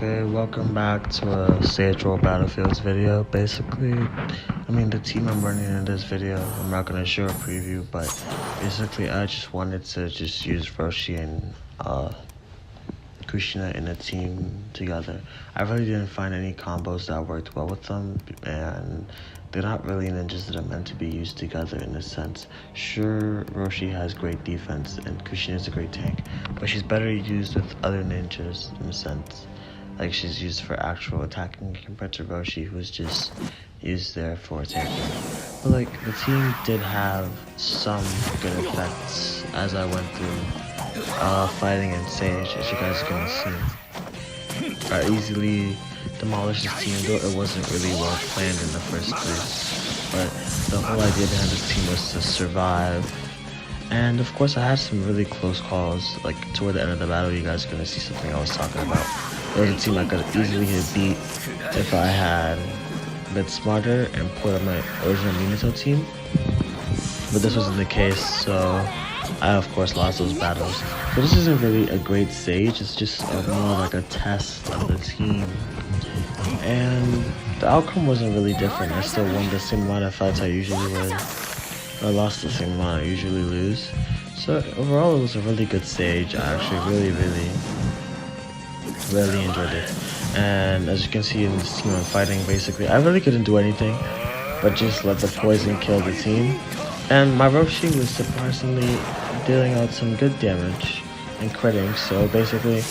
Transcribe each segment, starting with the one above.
Okay, welcome back to a Sage Roll Battlefields video. Basically, the team I'm running in this video, I'm not gonna show a preview, but basically I just wanted to just use Roshi and Kushina in a team together. I really didn't find any combos that worked well with them, and they're not really ninjas that are meant to be used together in a sense. Sure, Roshi has great defense and Kushina is a great tank, but she's better used with other ninjas in a sense. Like she's used for actual attacking compared to Roshi, who's just used there for attacking. But like the team did have some good effects as I went through fighting in Sage, as you guys can see. I easily demolished this team, though it wasn't really well planned in the first place. But the whole idea behind this team was to survive. And of course I had some really close calls, like toward the end of the battle you guys are gonna see something I was talking about. There was a team I could easily hit beat if I had been smarter and put on my original Minato team. But this wasn't the case, so I of course lost those battles. So this isn't really a great Sage, it's just more like a test of the team. And the outcome wasn't really different. I still won the same amount of fights I usually win. I lost the same amount I usually lose. So overall it was a really good Sage. I actually really enjoyed it. And as you can see in this team I'm fighting, basically I really couldn't do anything but just let the poison kill the team. And my Roshi was surprisingly dealing out some good damage and critting. So basically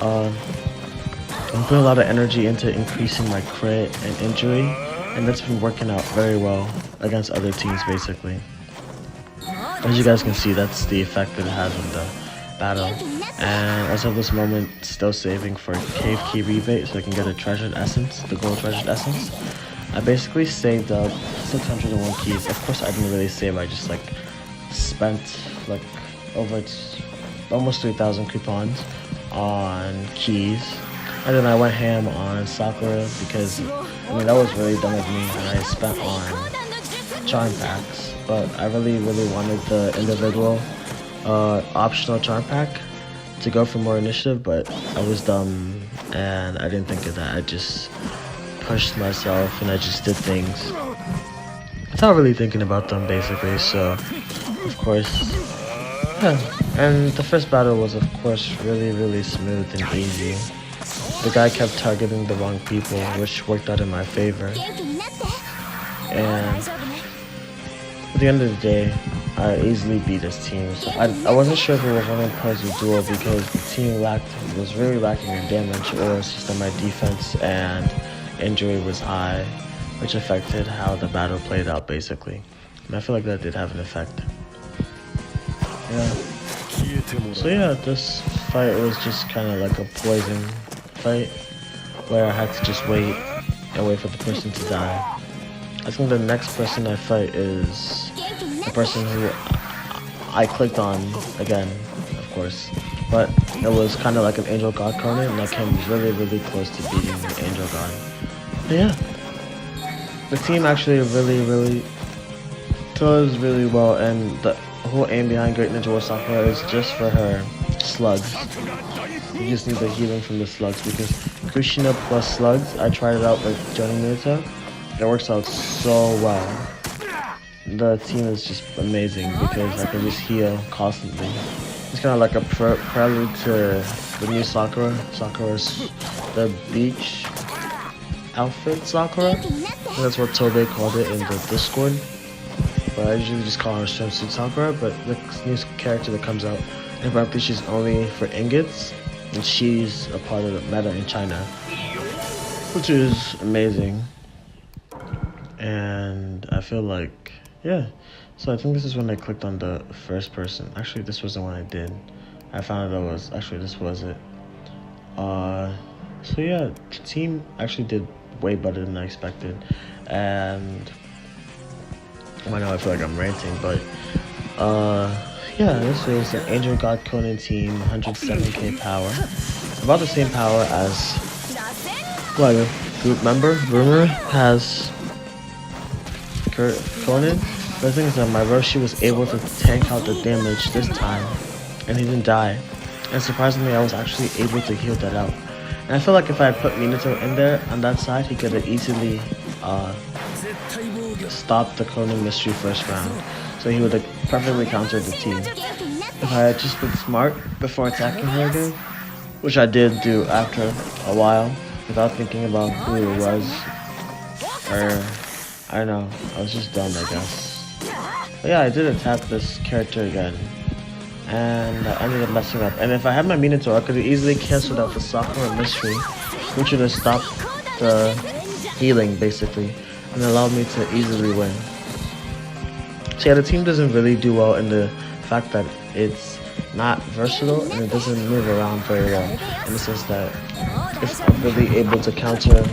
I'm putting a lot of energy into increasing my crit and injury, and that's been working out very well against other teams basically. As you guys can see, that's the effect that it has on the battle. And as of this moment, still saving for cave key rebate so I can get a treasured essence, the gold treasured essence. I basically saved up 601 keys. Of course I didn't really save, I just like spent like over almost 3,000 coupons on keys. And then I went ham on Sakura because that was really dumb of me when I spent on charm packs. But I really wanted the individual optional charm pack to go for more initiative, but I was dumb and I didn't think of that. I just pushed myself and I just did things without really thinking about them basically. So of course, yeah. And the first battle was of course really smooth and easy. The guy kept targeting the wrong people, which worked out in my favor. And at the end of the day, I easily beat this team. So I wasn't sure if it was running puzzle duel because the team was really lacking in damage, or it's just that my defense and injury was high, which affected how the battle played out basically. And I feel like that did have an effect. Yeah. So yeah, this fight was just kind of like a poison fight where I had to just wait for the person to die. I think the next person I fight is the person who I clicked on again, of course, but it was kind of like an Angel God Conan, and I came really close to beating the Angel God. But yeah, the team actually really does really well, and the whole aim behind Great Ninja War Sakura is just for her slugs. You just need the healing from the slugs, because Kushina plus slugs, I tried it out with joining Naruto. It works out so well. The team is just amazing because I can just heal constantly. It's kind of like a prelude to the new Sakura. Sakura's the beach outfit Sakura. That's what Tobe called it in the Discord. But I usually just call her swimsuit Sakura, but the new character that comes out, and apparently she's only for ingots, and she's a part of the meta in China, which is amazing. And I feel like, yeah, so I think this is when I clicked on the first person. Actually, this wasn't what I did. I found out this was it. So yeah, the team actually did way better than I expected. And I know I feel like I'm ranting, but yeah, this is an Angel God Conan team, 107k power. About the same power as a group member. Rumor has Conan. The thing is that my Roshi was able to tank out the damage this time, and he didn't die. And surprisingly, I was actually able to heal that out. And I feel like if I put Minato in there on that side, he could have easily stopped the cloning mystery first round. So he would have perfectly countered the team. If I had just been smart before attacking her again, which I did do after a while, without thinking about who it was, or I don't know, I was just dumb, I guess. But yeah, I did attack this character again, and I ended up messing up. And if I had my Minato, I could have easily canceled out the Sakura mystery, which would have stopped the healing basically, and allowed me to easily win. So yeah, the team doesn't really do well in the fact that it's not versatile and it doesn't move around very well, in the sense that it's not really able to counter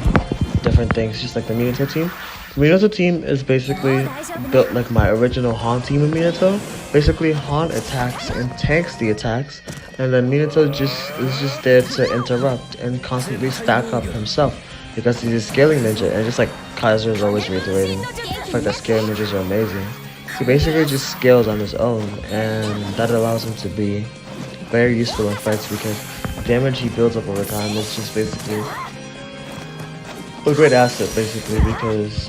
different things, just like the Minato team. The Minato team is basically built like my original Han team in Minato. Basically, Han attacks and tanks the attacks, and then Minato is just there to interrupt and constantly stack up himself, because he's a scaling ninja, and just like Kaiser is always reiterating, the fact that scaling ninjas are amazing. He basically just scales on his own, and that allows him to be very useful in fights, because the damage he builds up over time is just basically a great asset, basically, because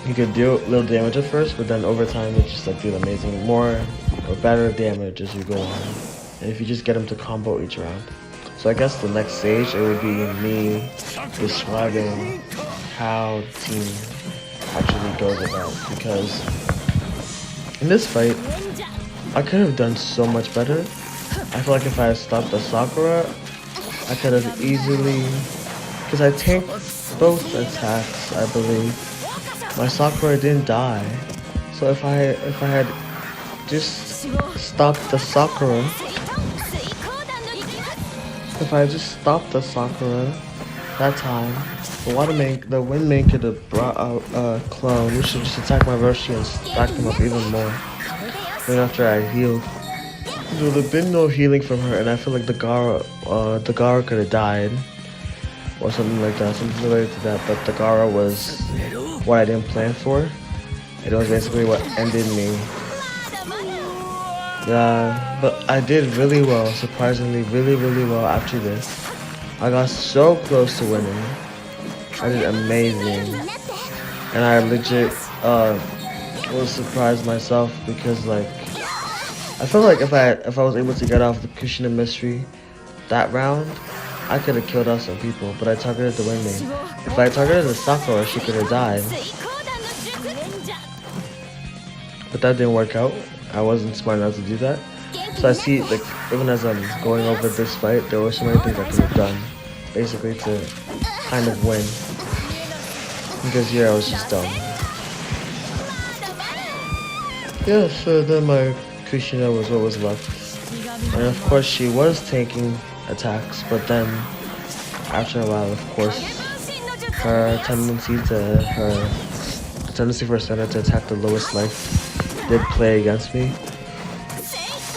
he could deal little damage at first, but then over time it's just like doing amazing, more or better damage as you go on, and if you just get him to combo each round. So I guess the next stage, it would be me describing how the team actually goes about, because in this fight I could have done so much better. I feel like if I had stopped the Sakura, I could have easily, because I tanked both attacks, I believe. My Sakura didn't die, so if I had just stopped the Sakura, that time, the Wind Main could have brought out a clone, which should just attack my Roshi and stack them up even more. Then after I healed, there would have been no healing from her, and I feel like the Gara could have died, or something like that, something related to that. But the Gara was what I didn't plan for. It was basically what ended me. Yeah, but I did really well, surprisingly, really well after this. I got so close to winning. I did amazing, and I legit was surprised myself, because like I feel like if I was able to get off the Kushina mystery that round, I could have killed off some people, but I targeted the Wind Main. If I targeted the Sakura, she could have died, but that didn't work out. I wasn't smart enough to do that. So I see, like, even as I'm going over this fight, there were so many things I could have done, basically to kind of win, because here I was just dumb. Yeah, so then my Kushina was what was left, and of course she was tanking attacks, but then after a while, of course, her tendency for Senna to attack the lowest life did play against me,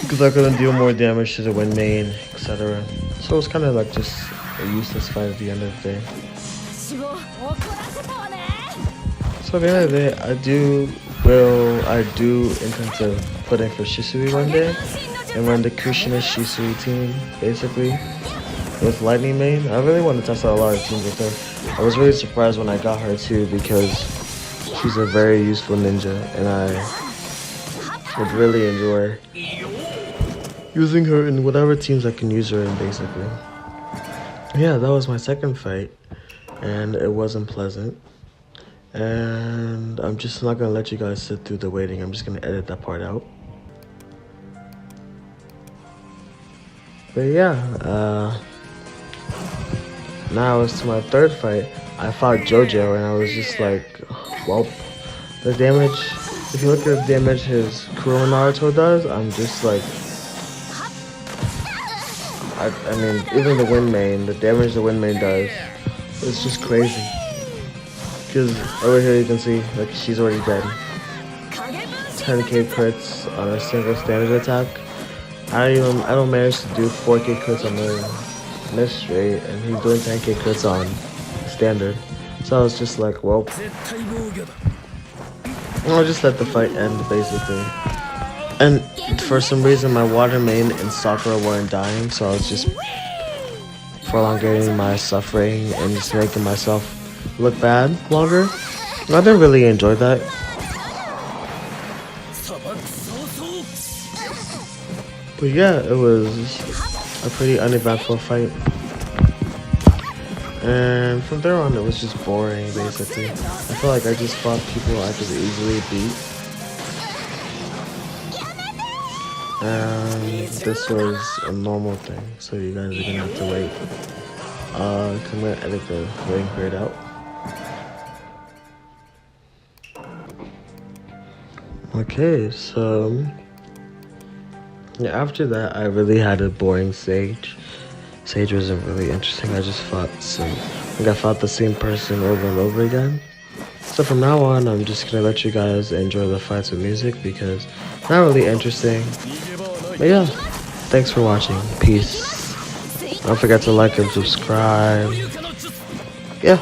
because I couldn't deal more damage to the Wind Main, etc. So it was kind of like just a useless fight at the end of the day. So at the end of the day, I do intend to put in for Shisui one day, and run the Kushina Shisui team, basically, with Lightning Main. I really want to test out a lot of teams with her. I was really surprised when I got her too, because she's a very useful ninja, and I would really enjoy using her in whatever teams I can use her in, basically. Yeah, that was my second fight, and it wasn't pleasant. And I'm just not gonna let you guys sit through the waiting. I'm just gonna edit that part out. But yeah, now it's to my third fight. I fought JoJo, and I was just like, well, the damage, if you look at the damage his Kuro Naruto does, I'm just like, I mean, even the Wind Main, the damage the Wind Main does, it's just crazy. Because over here you can see, like, she's already dead. 10k crits on a single standard attack. I don't manage to do 4k crits on the mystery, and he's doing 10k crits on standard. So I was just like, well, I'll just let the fight end, basically. And for some reason, my Water Main and Sakura weren't dying, so I was just prolongating my suffering and just making myself look bad longer. I didn't really enjoy that. But yeah, it was a pretty uneventful fight. And from there on, it was just boring, basically. I feel like I just fought people I could easily beat. And this was a normal thing, so you guys are gonna have to wait. I'm gonna edit the waiting period out. Okay, so yeah, after that, I really had a boring stage. Sage wasn't really interesting. I fought the same person over and over again. So from now on, I'm just gonna let you guys enjoy the fights with music because it's not really interesting. But yeah, thanks for watching. Peace. Don't forget to like and subscribe. Yeah.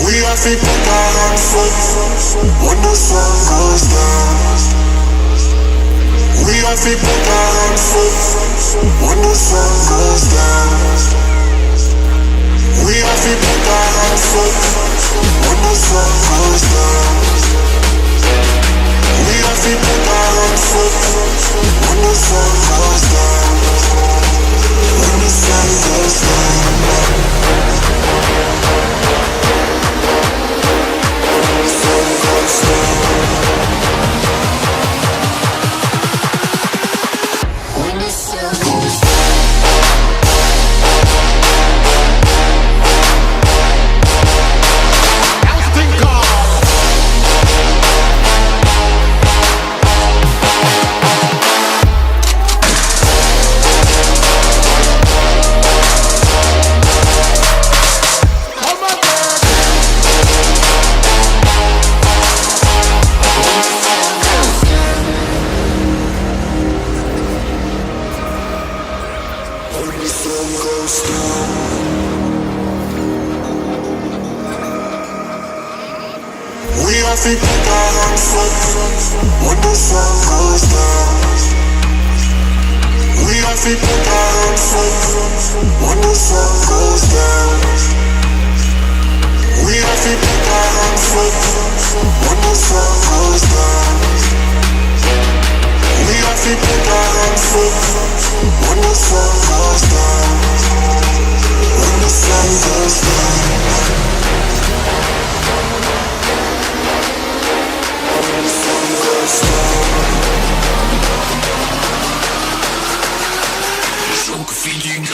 We are people that on foot when the sun goes down. We are people that on foot when the sun goes down. We are people that on foot when the sun goes down. We are people that on foot when the sun goes down. When the sun goes down. We are people that on foot when the sun goes down. We are people that on foot when the sun goes down. We are people that on foot when the sun goes down. We are people that on foot when the sun goes down. When the sun goes down. Jogo feeling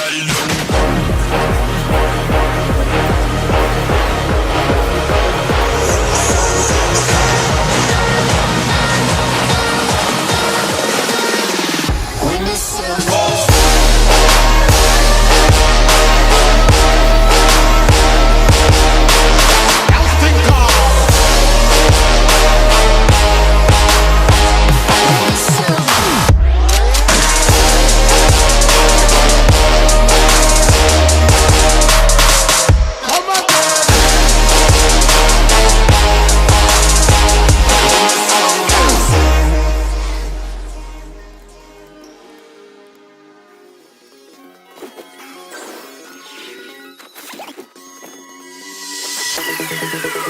Thank you.